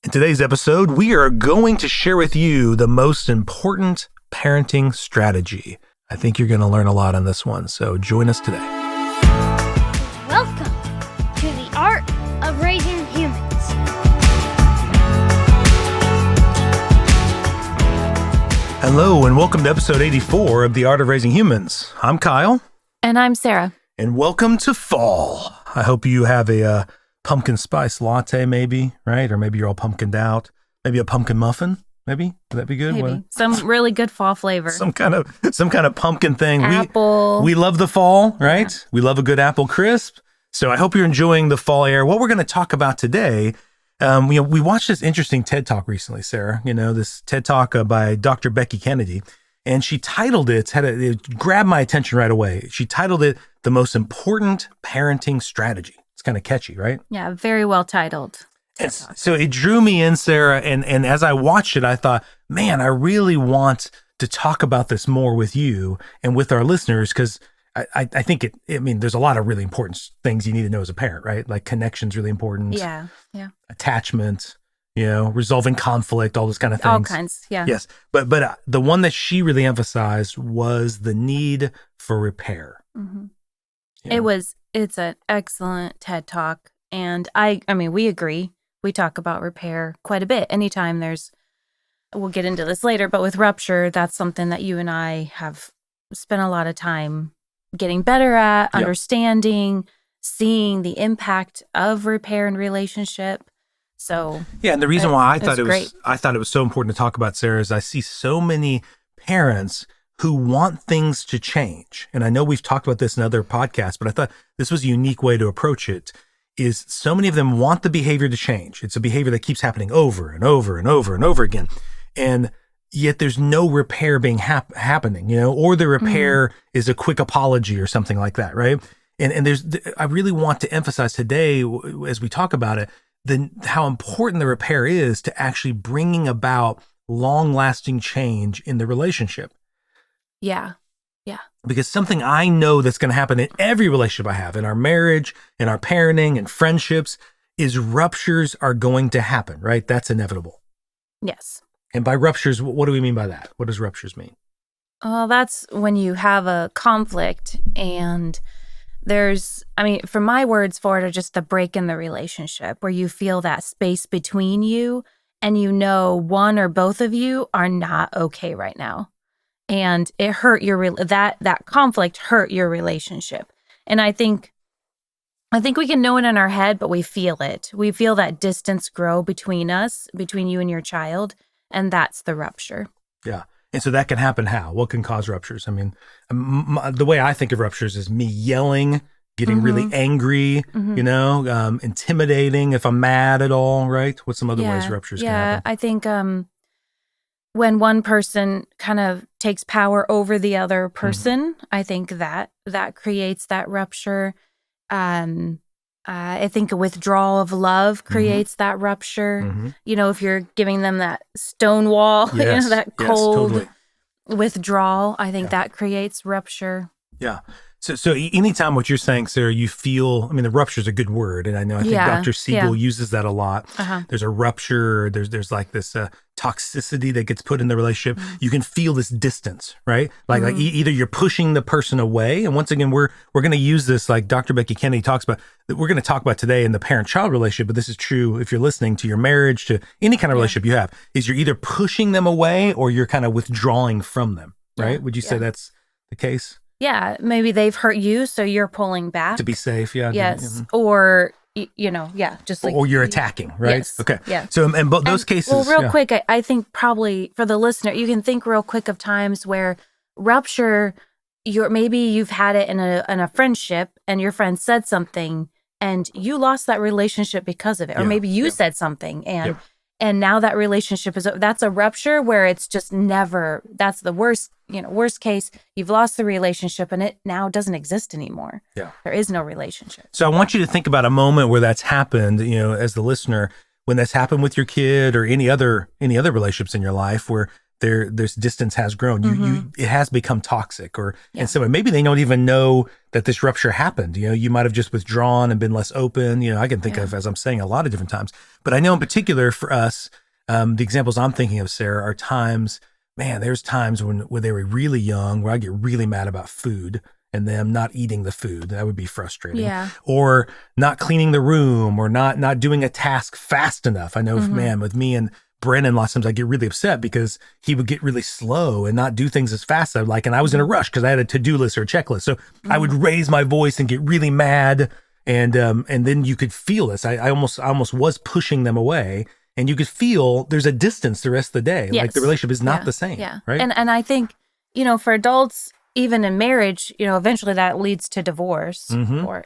In today's episode, we are going to share with you the most important parenting strategy. I think you're going to learn a lot on this one, so join us today. Welcome to the Art of Raising Humans. Hello, and welcome to episode 84 of The Art of Raising Humans. I'm Kyle. And I'm Sarah. And welcome to fall. I hope you have a pumpkin spice latte maybe, right? Or maybe you're all pumpkined out. Maybe a pumpkin muffin, maybe? Would that be good? Maybe. What? Some really good fall flavor. Some kind of pumpkin thing. Apple. We love the fall, right? Yeah. We love a good apple crisp. So I hope you're enjoying the fall air. What we're going to talk about today, we watched this interesting TED Talk recently, Sarah. This TED Talk by Dr. Becky Kennedy. And she titled it, it grabbed my attention right away. She titled it, The Most Important Parenting Strategy. It's kind of catchy, right? Yeah, very well titled. So it drew me in, Sarah, and as I watched it, I thought, man, I really want to talk about this more with you and with our listeners, because I think there's a lot of really important things you need to know as a parent, right? Like connection's really important. Yeah. Attachment, resolving conflict, all those kind of things. All kinds, yeah. Yes, but the one that she really emphasized was the need for repair. Mm-hmm. Yeah. It's an excellent TED Talk. And we agree. We talk about repair quite a bit. Anytime we'll get into this later, but with rupture, that's something that you and I have spent a lot of time getting better at, understanding, seeing the impact of repair and relationship. So yeah, and the reason why I thought it was so important to talk about, Sarah, is I see so many parents who want things to change. And I know we've talked about this in other podcasts, but I thought this was a unique way to approach it, is so many of them want the behavior to change. It's a behavior that keeps happening over and over and over and over again. And yet there's no repair being happening, or the repair is a quick apology or something like that, right? And I really want to emphasize today, as we talk about it, how important the repair is to actually bringing about long-lasting change in the relationship. Yeah. Because something I know that's going to happen in every relationship I have, in our marriage, in our parenting, and friendships, is ruptures are going to happen, right? That's inevitable. Yes. And by ruptures, what do we mean by that? What does ruptures mean? Well, that's when you have a conflict and from my words for it are just the break in the relationship where you feel that space between you and one or both of you are not okay right now. And it hurt that conflict hurt your relationship. And I think we can know it in our head, but we feel it. We feel that distance grow between you and your child, and that's the rupture. Yeah. And so that can happen how? What can cause ruptures? The way I think of ruptures is me yelling, getting really angry, intimidating if I'm mad at all, right? What's some other ways ruptures can happen? Yeah, I think when one person kind of takes power over the other person, I think that creates that rupture. I think a withdrawal of love creates that rupture. If you're giving them that stonewall, that cold withdrawal, I think that creates rupture. Yeah. So anytime what you're saying, Sarah, you feel, the rupture is a good word. And I think Dr. Siegel uses that a lot. There's a rupture, there's like this toxicity that gets put in the relationship. You can feel this distance, right? Like either you're pushing the person away. And once again, we're going to use this, like Dr. Becky Kennedy talks about, that we're going to talk about today in the parent-child relationship, but this is true if you're listening to your marriage, to any kind of relationship you have, is you're either pushing them away or you're kind of withdrawing from them, right? Would you say that's the case? Yeah, maybe they've hurt you, so you're pulling back. To be safe, yeah. Yes, or, just like... Or you're attacking, right? Yes. Okay. Yeah. So in those cases... Well, real quick, I think probably for the listener, you can think real quick of times where rupture, maybe you've had it in a friendship and your friend said something and you lost that relationship because of it. Or maybe you said something and now that relationship that's a rupture where it's just never, that's the worst case, you've lost the relationship and it now doesn't exist anymore. Yeah. There is no relationship. So I want you to think about a moment where that's happened, as the listener, when that's happened with your kid or any other relationships in your life where there's distance has grown. It has become toxic, and so maybe they don't even know that this rupture happened. You might have just withdrawn and been less open. I can think of, as I'm saying, a lot of different times. But I know in particular for us, the examples I'm thinking of, Sarah, are times. Man, there's times when they were really young where I get really mad about food and them not eating the food. That would be frustrating. Yeah. Or not cleaning the room, or not doing a task fast enough. I know, man, with me and Brennan, lots of times I get really upset because he would get really slow and not do things as fast as I'd like. And I was in a rush because I had a to-do list or a checklist. So I would raise my voice and get really mad. And then you could feel this. I almost was pushing them away. And you could feel there's a distance the rest of the day. Yes. Like the relationship is not the same. Yeah. Right. And I think, for adults, even in marriage, eventually that leads to divorce or,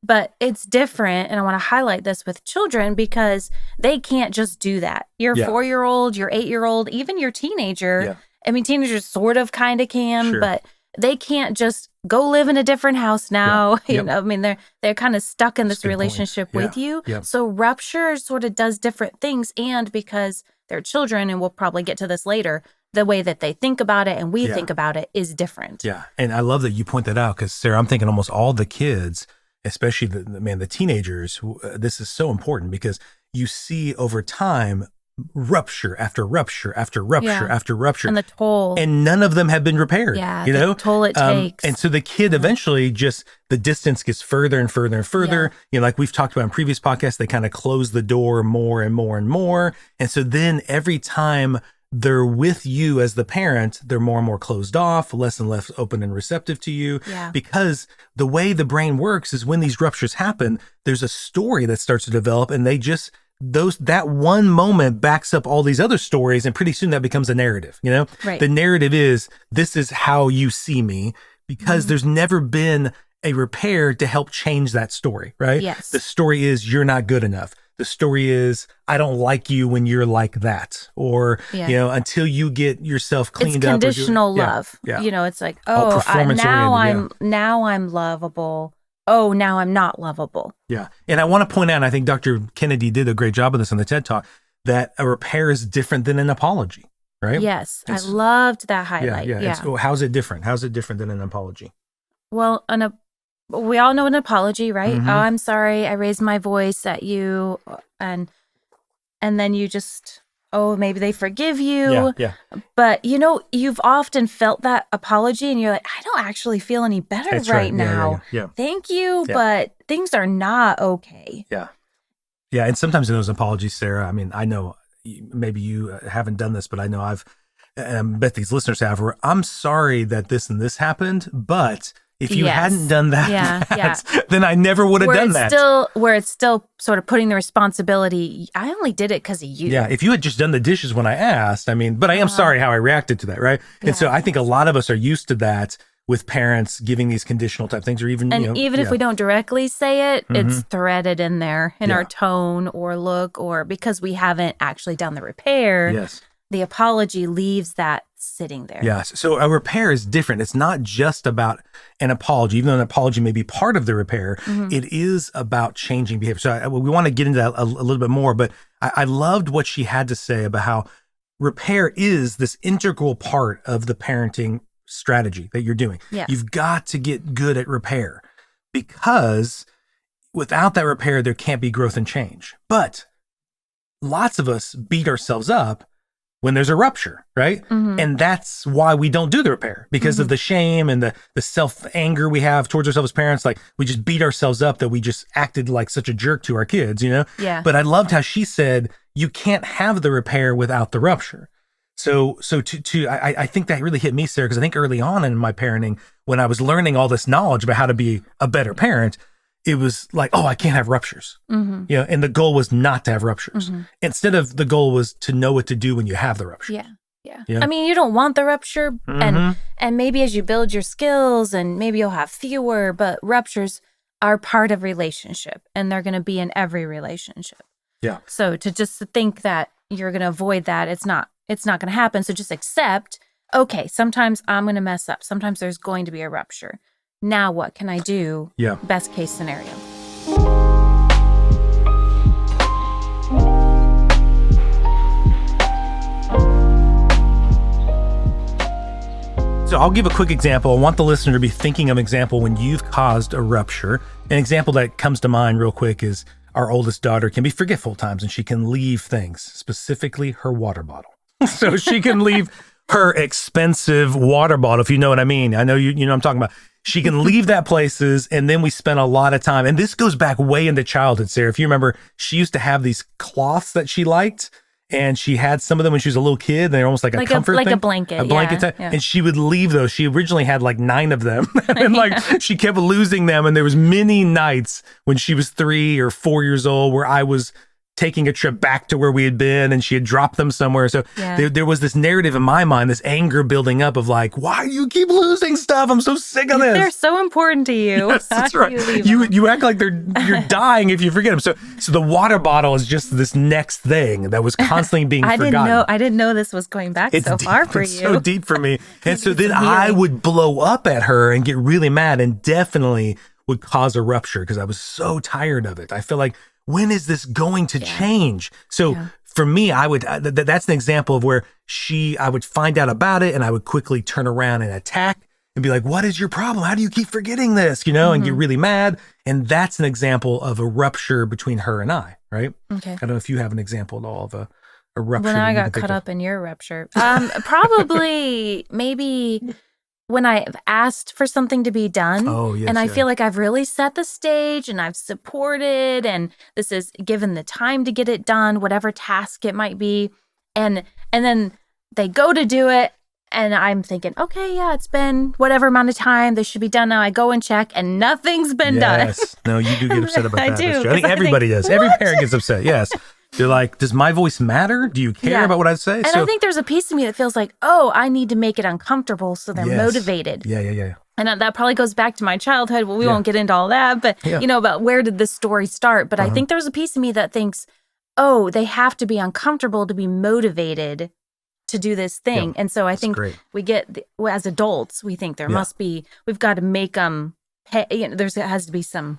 but it's different. And I want to highlight this with children because they can't just do that. Your 4-year-old, your 8-year-old, even your teenager. Yeah. I mean, teenagers sort of kind of can, but they can't just go live in a different house now. I mean, they're kind of stuck in this relationship with you. So rupture sort of does different things. And because they're children, and we'll probably get to this later, the way that they think about it and we think about it is different. Yeah. And I love that you point that out because, Sarah, I'm thinking almost all the kids, especially the teenagers, this is so important because you see over time rupture after rupture after rupture after rupture. And the toll. And none of them have been repaired. Yeah, the toll it takes. And so the kid eventually just, the distance gets further and further and further. Like we've talked about in previous podcasts, they kind of close the door more and more and more. And so then every time they're with you as the parent, they're more and more closed off, less and less open and receptive to you. Yeah. Because the way the brain works is when these ruptures happen, there's a story that starts to develop, and they just, that one moment backs up all these other stories, and pretty soon that becomes a narrative. Right. The narrative is, this is how you see me, because there's never been a repair to help change that story, right? Yes. The story is, you're not good enough. The story is, I don't like you when you're like that, or until you get yourself cleaned up. It's conditional love. Yeah. It's like, now I'm lovable. Oh, now I'm not lovable. Yeah, and I want to point out, and I think Dr. Kennedy did a great job of this on the TED Talk, that a repair is different than an apology, right? Yes, I loved that highlight. Yeah. How's it different? How's it different than an apology? Well, we all know an apology, right? Oh, I'm sorry, I raised my voice at you, and then you just, maybe they forgive you. Yeah. But you've often felt that apology, and you're like, I don't actually feel any better now. Yeah. Thank you, but things are not okay. Yeah. Yeah, and sometimes in those apologies, Sarah, I mean, I know maybe you haven't done this, but I know and I bet these listeners have, where I'm sorry that this and this happened, but if you hadn't done that, then I never would have done that. Where it's still sort of putting the responsibility, I only did it because of you. Yeah, if you had just done the dishes when I asked, but I am sorry how I reacted to that, right? Yeah. And so I think a lot of us are used to that with parents giving these conditional type things, or even, even if we don't directly say it, it's threaded in there in our tone or look, or because we haven't actually done the repair. Yes. The apology leaves that sitting there. Yes. So a repair is different. It's not just about an apology, even though an apology may be part of the repair. It is about changing behavior. So we want to get into that a little bit more, but I loved what she had to say about how repair is this integral part of the parenting strategy that you're doing. Yeah. You've got to get good at repair, because without that repair, there can't be growth and change. But lots of us beat ourselves up when there's a rupture, right? And that's why we don't do the repair, because of the shame and the self-anger we have towards ourselves as parents. Like, we just beat ourselves up that we just acted like such a jerk to our kids, Yeah. But I loved how she said, you can't have the repair without the rupture. So I think that really hit me, Sarah, because I think early on in my parenting, when I was learning all this knowledge about how to be a better parent, it was like, I can't have ruptures. And the goal was not to have ruptures. Instead of, the goal was to know what to do when you have the rupture. Yeah. I mean, you don't want the rupture, and maybe as you build your skills, and maybe you'll have fewer, but ruptures are part of relationship, and they're going to be in every relationship. Yeah. So to just think that you're going to avoid that, it's not going to happen. So just accept, okay, sometimes I'm going to mess up. Sometimes there's going to be a rupture. Now what can I do? Yeah. Best case scenario. So I'll give a quick example. I want the listener to be thinking of an example when you've caused a rupture. An example that comes to mind real quick is our oldest daughter can be forgetful at times, and she can leave things, specifically her water bottle. So she can leave her expensive water bottle, if you know what I mean. I know you know what I'm talking about. She can leave that places, and then we spent a lot of time. And this goes back way into childhood, Sarah. If you remember, she used to have these cloths that she liked, and she had some of them when she was a little kid. They're almost like a comfort thing. A blanket. A blanket type. Yeah. And she would leave those. She originally had like 9 of them. And she kept losing them. And there was many nights when she was 3 or 4 years old where I was taking a trip back to where we had been, and she had dropped them somewhere. So there was this narrative in my mind, this anger building up of like, why do you keep losing stuff? I'm so sick of this. They're so important to you. Yes, that's right. You act like you're dying if you forget them. So the water bottle is just this next thing that was constantly being forgotten. I didn't know this was going back so far for you. It's so deep for me. And so then I would blow up at her and get really mad, and definitely would cause a rupture because I was so tired of it. I feel like, when is this going to change? So for me, I would, that's an example of where I would find out about it, and I would quickly turn around and attack and be like, what is your problem? How do you keep forgetting this? And get really mad. And that's an example of a rupture between her and I, right? Okay. I don't know if you have an example at all of a rupture. When I got caught up in your rupture, probably maybe when I've asked for something to be done, and I feel like I've really set the stage and I've supported, and this is given the time to get it done, whatever task it might be. And then they go to do it, and I'm thinking, okay, yeah, it's been whatever amount of time. This should be done now. I go and check, and nothing's been done. Yes. No, you do get upset about that. I do. I think everybody does. Every parent gets upset. Yes. You're like, does my voice matter? Do you care about what I say? And I think there's a piece of me that feels like, I need to make it uncomfortable so they're motivated. Yeah. And that probably goes back to my childhood. Well, we won't get into all that, but about where did this story start? But I think there's a piece of me that thinks, they have to be uncomfortable to be motivated to do this thing. And so I think we get, as adults, we think there must be, we've got to make them, there has to be some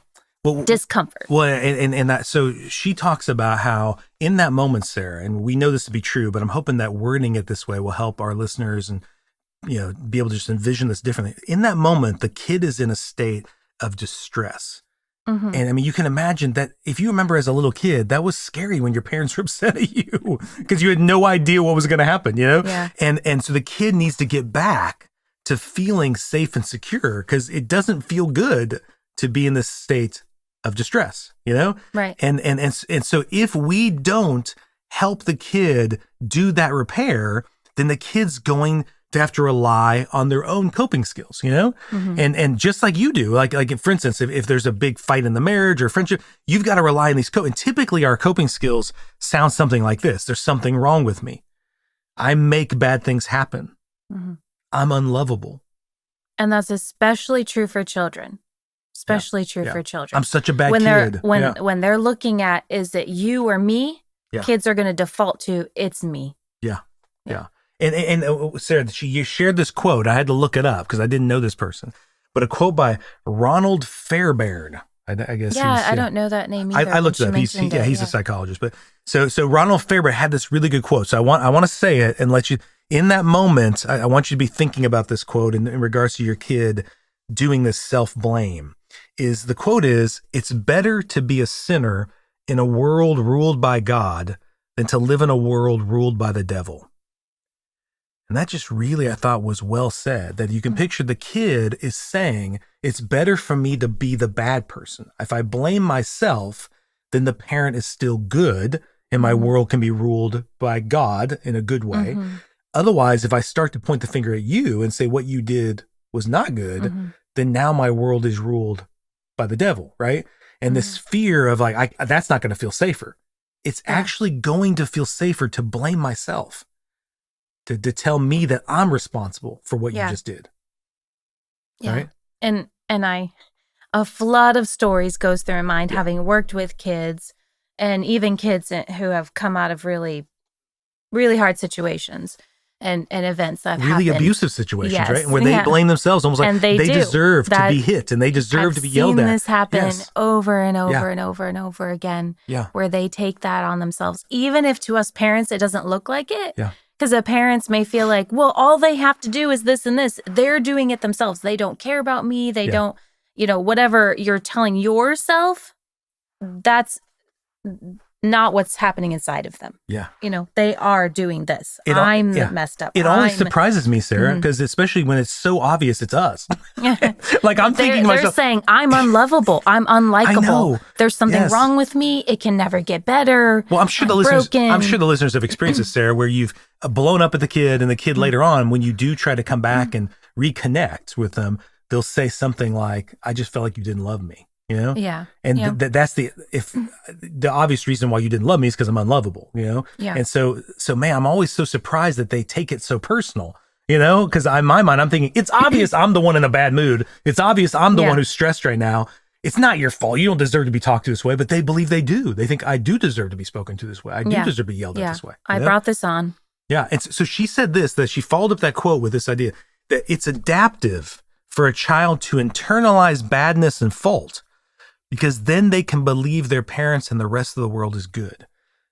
discomfort. Well, and that, so she talks about how in that moment, Sarah, and we know this to be true, but I'm hoping that wording it this way will help our listeners and, be able to just envision this differently. In that moment, the kid is in a state of distress. And I mean, you can imagine that if you remember as a little kid, that was scary when your parents were upset at you because you had no idea what was going to happen, Yeah. And so the kid needs to get back to feeling safe and secure because it doesn't feel good to be in this state of distress, Right. And so if we don't help the kid do that repair, then the kid's going to have to rely on their own coping skills, and just like you do, like for instance, if there's a big fight in the marriage or friendship, you've got to rely on these and typically our coping skills sound something like this. There's something wrong with me. I make bad things happen. I'm unlovable. And that's especially true for children. Especially true for children. I'm such a bad kid. When they're looking at, is it you or me? Kids are going to default to, it's me. Yeah. And Sarah, you shared this quote. I had to look it up because I didn't know this person. But a quote by Ronald Fairbairn. I guess. Yeah, I don't know that name either. I looked it up. He's a psychologist. But so Ronald Fairbairn had this really good quote. So I want to say it and let you, in that moment, I want you to be thinking about this quote in regards to your kid doing this self-blame. The quote is, it's better to be a sinner in a world ruled by God than to live in a world ruled by the devil. And that just really, I thought, was well said, that you can picture the kid is saying, it's better for me to be the bad person. If I blame myself, then the parent is still good and my world can be ruled by God in a good way. Otherwise, if I start to point the finger at you and say what you did was not good, then now my world is ruled by the devil, right? And this fear of like, that's not going to feel safer. It's actually going to feel safer to blame myself. To tell me that I'm responsible for what you just did. Yeah. Right? And a flood of stories goes through my mind, having worked with kids and even kids who have come out of really, really hard situations and events that have really happened. Abusive situations, right? Where they blame themselves, almost like they deserve to be hit and they deserve to be yelled at. I've seen this happen over and over and over and over again, where they take that on themselves. Even if to us parents it doesn't look like it, Because the parents may feel like, well, all they have to do is this and this. They're doing it themselves. They don't care about me. They don't, whatever you're telling yourself, that's not what's happening inside of them. Yeah. They are doing this. I'm messed up. It always surprises me, Sarah, because especially when it's so obvious it's us. Like I'm thinking to myself. They're saying, I'm unlovable. I'm unlikable. I know. There's something wrong with me. It can never get better. Well, I'm sure the listeners have experienced this, Sarah, where you've blown up at the kid and the kid later on, when you do try to come back and reconnect with them, they'll say something like, I just felt like you didn't love me. Yeah. And that's the obvious reason why you didn't love me is because I'm unlovable, Yeah. And so man, I'm always so surprised that they take it so personal, because in my mind, I'm thinking it's obvious I'm the one in a bad mood. It's obvious I'm the one who's stressed right now. It's not your fault. You don't deserve to be talked to this way, but they believe they do. They think I do deserve to be spoken to this way. I do deserve to be yelled at this way. I brought this on. Yeah. And so she said that she followed up that quote with this idea that it's adaptive for a child to internalize badness and fault, because then they can believe their parents and the rest of the world is good.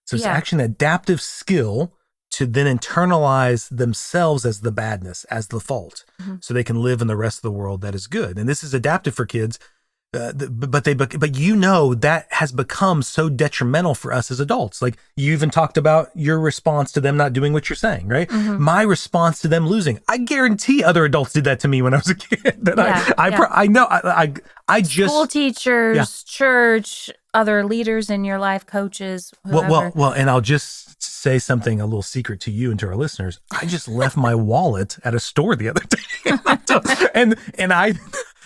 So it's actually an adaptive skill to then internalize themselves as the badness, as the fault, so they can live in the rest of the world that is good. And this is adaptive for kids, but that has become so detrimental for us as adults. Like you even talked about your response to them not doing what you're saying, right? My response to them losing. I guarantee other adults did that to me when I was a kid. I know. I just school teachers, church, other leaders in your life, coaches. Whoever. Well, and I'll just say something, a little secret to you and to our listeners. I just left my wallet at a store the other day, and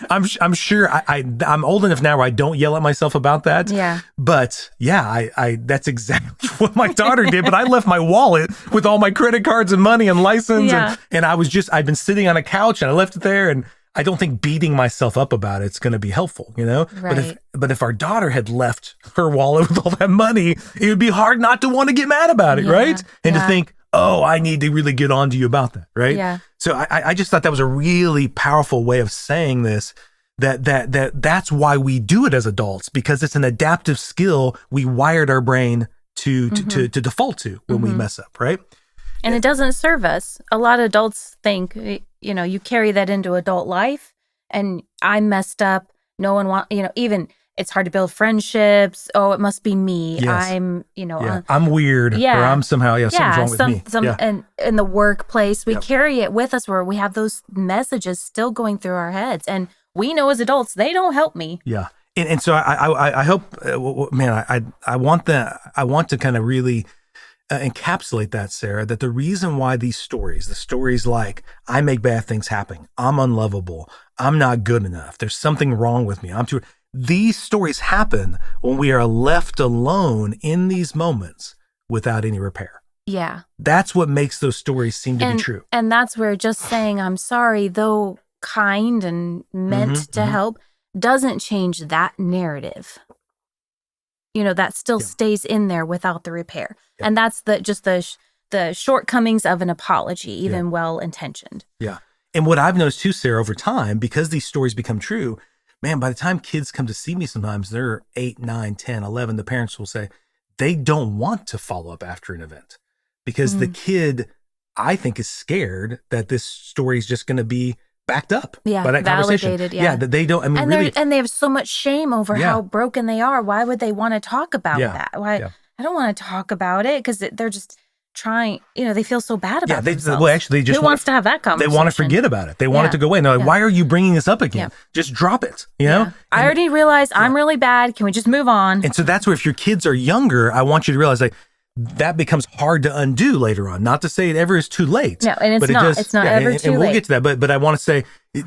I'm sure I'm old enough now where I don't yell at myself about that. Yeah. But I that's exactly what my daughter did. But I left my wallet with all my credit cards and money and license, and I'd been sitting on a couch and I left it there, and I don't think beating myself up about it's going to be helpful, Right. But if our daughter had left her wallet with all that money, it would be hard not to want to get mad about it, right? And to think, oh, I need to really get on to you about that, right? Yeah. So I just thought that was a really powerful way of saying this, that's why we do it as adults, because it's an adaptive skill we wired our brain to default to when we mess up, right? And it doesn't serve us. A lot of adults think, you carry that into adult life, and I messed up. No one even it's hard to build friendships. Oh, it must be me. Yes. I'm weird. Or I'm somehow, something's wrong with me. And in the workplace, we carry it with us where we have those messages still going through our heads. And we know as adults, they don't help me. Yeah. And so I hope, man, I want to kind of really encapsulate that, Sarah, that the reason why the stories like, I make bad things happen, I'm unlovable, I'm not good enough, there's something wrong with me, these stories happen when we are left alone in these moments without any repair. Yeah. That's what makes those stories seem to be true. And that's where just saying, I'm sorry, though kind and meant to help, doesn't change that narrative. That still stays in there without the repair. Yeah. And that's the shortcomings of an apology, even well-intentioned. Yeah. And what I've noticed too, Sarah, over time, because these stories become true, man, by the time kids come to see me sometimes, they're 8, 9, 10, 11, the parents will say they don't want to follow up after an event because the kid, I think, is scared that this story is just going to be backed up by that conversation. That they don't, and they have so much shame over how broken they are. Why would they want to talk about that? I don't want to talk about it because they're just trying, they feel so bad about themselves. Well, actually, they just wants to have that conversation? They want to forget about it. They want it to go away. No, why are you bringing this up again? Just drop it, know? I already realized I'm really bad. Can we just move on? And so that's where if your kids are younger, I want you to realize that becomes hard to undo later on. Not to say it ever is too late. No, and it's not ever too late. And we'll get to that. But I want to say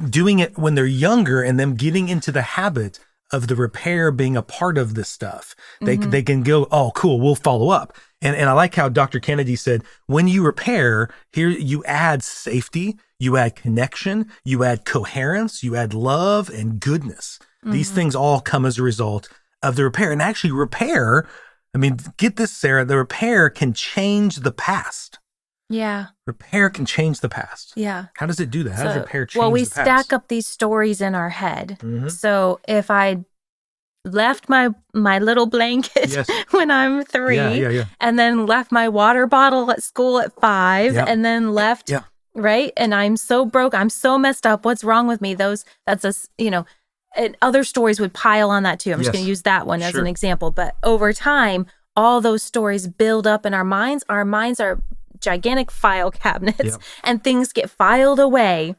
doing it when they're younger and them getting into the habit of the repair being a part of this stuff. They can go, oh, cool, we'll follow up. And I like how Dr. Kennedy said, when you repair, here you add safety, you add connection, you add coherence, you add love and goodness. These things all come as a result of the repair. And actually repair, get this, Sarah, the repair can change the past. Yeah. Repair can change the past. Yeah. How does it do that? How does repair change the past? Well, we stack up these stories in our head. So if I left my little blanket when I'm 3, and then left my water bottle at school at 5, and then left, right? And I'm so broke. I'm so messed up. What's wrong with me? And other stories would pile on that too. I'm just going to use that one as an example. But over time, all those stories build up in our minds. Our minds are gigantic file cabinets, and things get filed away.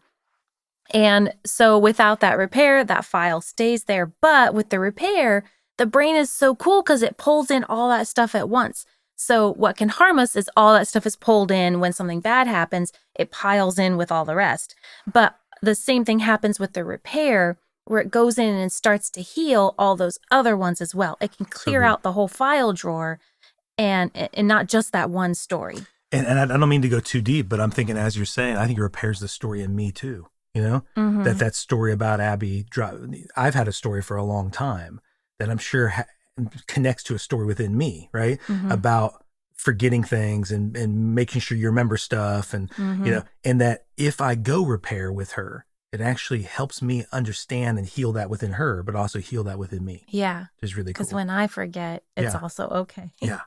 And so without that repair, that file stays there. But with the repair, the brain is so cool because it pulls in all that stuff at once. So what can harm us is all that stuff is pulled in when something bad happens, it piles in with all the rest. But the same thing happens with the repair, where it goes in and starts to heal all those other ones as well. It can clear out the whole file drawer and not just that one story. And I don't mean to go too deep, but I'm thinking, as you're saying, I think it repairs the story in me too. That story about Abby, I've had a story for a long time that I'm sure connects to a story within me, right? About forgetting things and making sure you remember stuff. And, and that if I go repair with her, it actually helps me understand and heal that within her, but also heal that within me. Yeah. Which is really cool. Because when I forget, it's also okay. Yeah.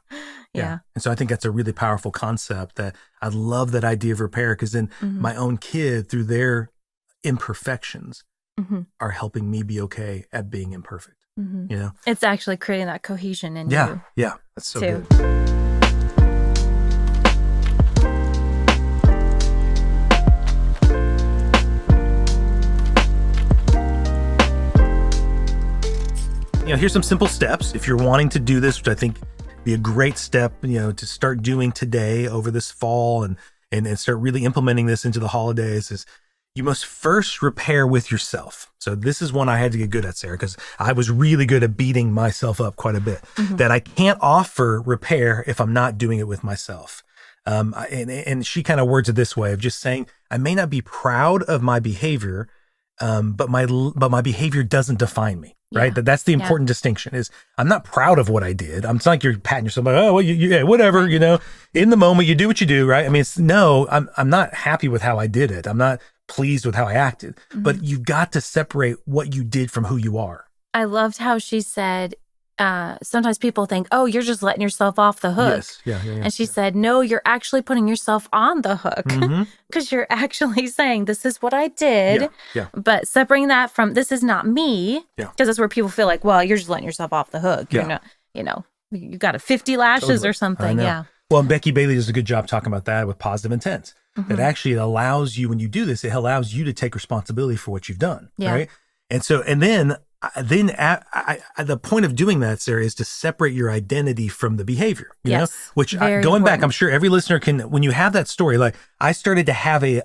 And so I think that's a really powerful concept that I love that idea of repair, because then my own kid, through their imperfections, are helping me be okay at being imperfect. It's actually creating that cohesion in you. Yeah, that's so too. good. Here's some simple steps if you're wanting to do this, which I think be a great step, to start doing today over this fall and start really implementing this into the holidays. Is you must first repair with yourself. So this is one I had to get good at, Sarah, because I was really good at beating myself up quite a bit. That I can't offer repair if I'm not doing it with myself. And she kind of words it this way of just saying, I may not be proud of my behavior, but my behavior doesn't define me. Right. That's the important distinction is I'm not proud of what I did. It's not like you're patting yourself like, oh, well, whatever, in the moment you do what you do. Right. I mean, I'm not happy with how I did it. I'm not pleased with how I acted, but you got to separate what you did from who you are. I loved how she said, sometimes people think, oh, you're just letting yourself off the hook. Yes. And she said, no, you're actually putting yourself on the hook because you're actually saying, this is what I did. But separating that from, this is not me. Because that's where people feel like, well, you're just letting yourself off the hook. You're not, you got a 50 lashes or something. Yeah. Well, and Becky Bailey does a good job talking about that with positive intent. That actually allows you, when you do this, it allows you to take responsibility for what you've done. Right. And so, then the point of doing that, Sarah, is to separate your identity from the behavior, which going important. back, I'm sure every listener can, when you have that story, like I started to have a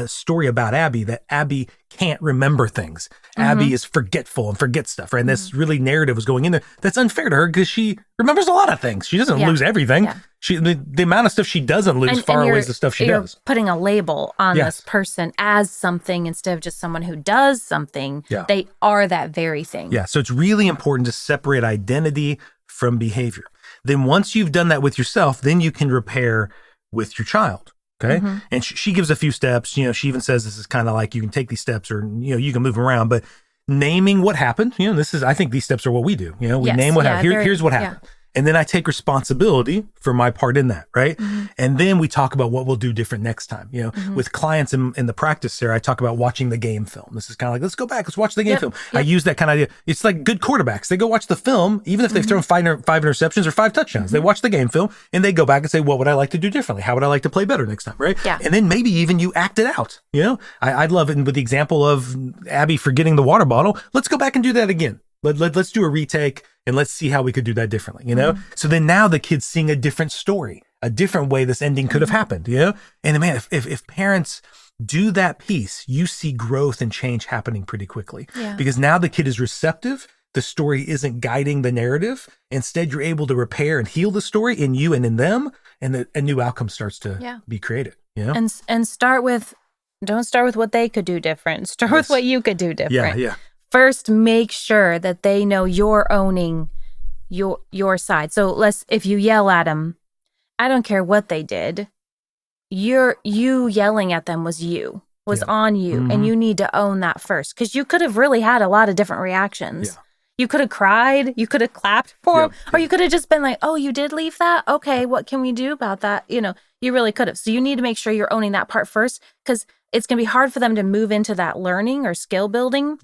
story about Abby, that Abby can't remember things. Abby is forgetful and forgets stuff, right? And this really narrative was going in there. That's unfair to her because she remembers a lot of things. She doesn't lose everything. The amount of stuff she doesn't lose far outweighs the stuff she does. Putting a label on this person as something instead of just someone who does something. They are that very thing. So it's really important to separate identity from behavior. Then once you've done that with yourself, then you can repair with your child. Okay. And she gives a few steps, she even says this is kind of like you can take these steps or, you can move them around, but naming what happened, I think these steps are what we do. We name what happened. Here's what happened. And then I take responsibility for my part in that, right? And then we talk about what we'll do different next time. With clients in the practice, Sarah, I talk about watching the game film. This is kind of like, let's go back, let's watch the game film. I use that kind of idea. It's like good quarterbacks. They go watch the film, even if they've thrown five interceptions or 5 touchdowns. They watch the game film and they go back and say, what would I like to do differently? How would I like to play better next time, right? And then maybe even you act it out. I'd love it with the example of Abby forgetting the water bottle. Let's go back and do that again. Let's do a retake and let's see how we could do that differently, So then now the kid's seeing a different story, a different way this ending could have happened, And man, if parents do that piece, you see growth and change happening pretty quickly because now the kid is receptive. The story isn't guiding the narrative. Instead, you're able to repair and heal the story in you and in them, and a new outcome starts to be created, And don't start with what they could do different. Start with what you could do different. First, make sure that they know you're owning your side. So if you yell at them, I don't care what they did. You yelling at them was on you, and you need to own that first because you could have really had a lot of different reactions. You could have cried. You could have clapped for him. Or you could have just been like, oh, you did leave that? Okay, what can we do about that? You really could have. So you need to make sure you're owning that part first, because it's going to be hard for them to move into that learning or skill building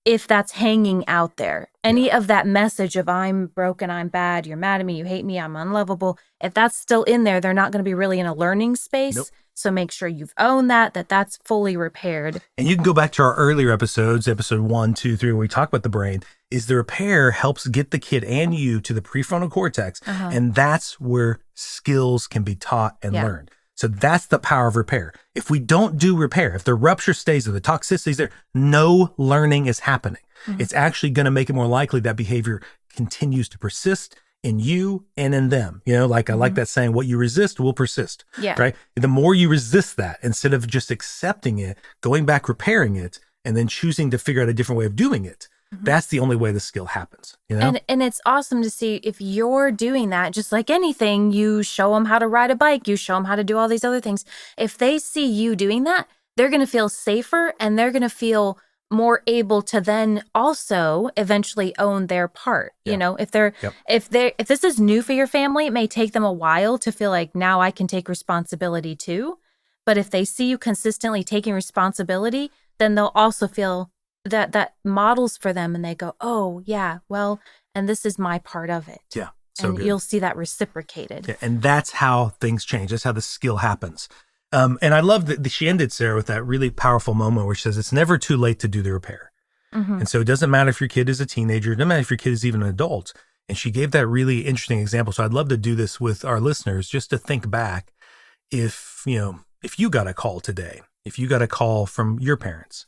if that's hanging out there. Any of that message of I'm broken, I'm bad, you're mad at me, you hate me, I'm unlovable. If that's still in there, they're not going to be really in a learning space. Nope. So make sure you've owned that's fully repaired. And you can go back to our earlier episodes, episode 1, 2, 3, where we talk about the brain, is the repair helps get the kid and you to the prefrontal cortex. And that's where skills can be taught and learned. So that's the power of repair. If we don't do repair, if the rupture stays there, the toxicity is there, no learning is happening. It's actually going to make it more likely that behavior continues to persist in you and in them. Like I like that saying, what you resist will persist, right? The more you resist that, instead of just accepting it, going back, repairing it, and then choosing to figure out a different way of doing it, that's the only way the skill happens. And it's awesome to see if you're doing that, just like anything, you show them how to ride a bike, you show them how to do all these other things. If they see you doing that, they're going to feel safer and they're going to feel more able to then also eventually own their part. If this is new for your family, it may take them a while to feel like, now I can take responsibility too. But if they see you consistently taking responsibility, then they'll also feel that models for them, and they go, oh yeah, well, and this is my part of it. Yeah. So and good. You'll see that reciprocated. Yeah, and that's how things change. That's how the skill happens. And I love that she ended, Sarah, with that really powerful moment where she says, it's never too late to do the repair. And so it doesn't matter if your kid is a teenager, it doesn't matter if your kid is even an adult. And she gave that really interesting example. So I'd love to do this with our listeners, just to think back, if you got a call today, if you got a call from your parents,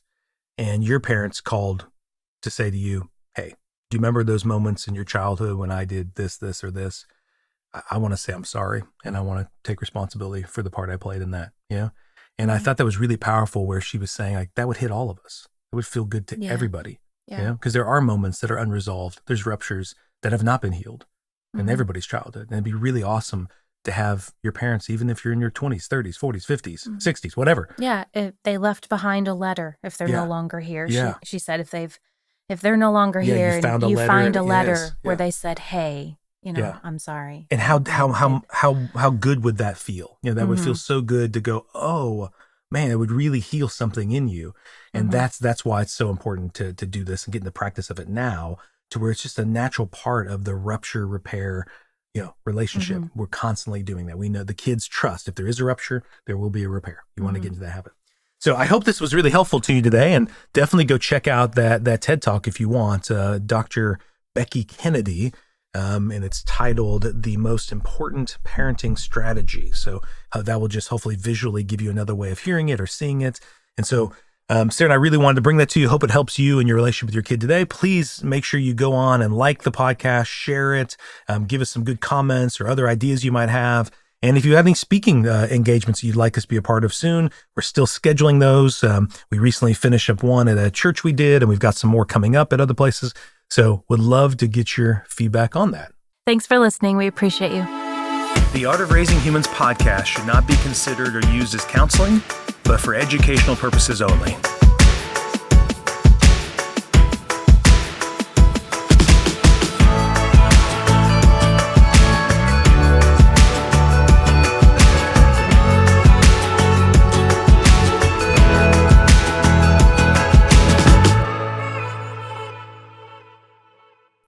and your parents called to say to you, hey, do you remember those moments in your childhood when I did this, this, or this? I want to say I'm sorry, and I want to take responsibility for the part I played in that, And I thought that was really powerful, where she was saying, like, that would hit all of us. It would feel good to everybody, because there are moments that are unresolved. There's ruptures that have not been healed in everybody's childhood. And it'd be really awesome to have your parents, even if you're in your 20s, 30s, 40s, 50s, 60s, whatever. Yeah, if they left behind a letter if they're no longer here. She said if they're no longer here, and you find a letter where they said, hey, I'm sorry. And how good would that feel? That would feel so good to go, oh man, it would really heal something in you. And that's why it's so important to do this and get in the practice of it now, to where it's just a natural part of the rupture repair relationship. We're constantly doing that. We know the kids trust. If there is a rupture, there will be a repair. You want to get into that habit. So I hope this was really helpful to you today, and definitely go check out that TED Talk if you want. Dr. Becky Kennedy, and it's titled The Most Important Parenting Strategy. So that will just hopefully visually give you another way of hearing it or seeing it. And so Sarah and I really wanted to bring that to you. Hope it helps you in your relationship with your kid today. Please make sure you go on and like the podcast, share it, give us some good comments or other ideas you might have. And if you have any speaking engagements you'd like us to be a part of soon, we're still scheduling those. We recently finished up one at a church we did, and we've got some more coming up at other places. So would love to get your feedback on that. Thanks for listening. We appreciate you. The Art of Raising Humans podcast should not be considered or used as counseling, but for educational purposes only.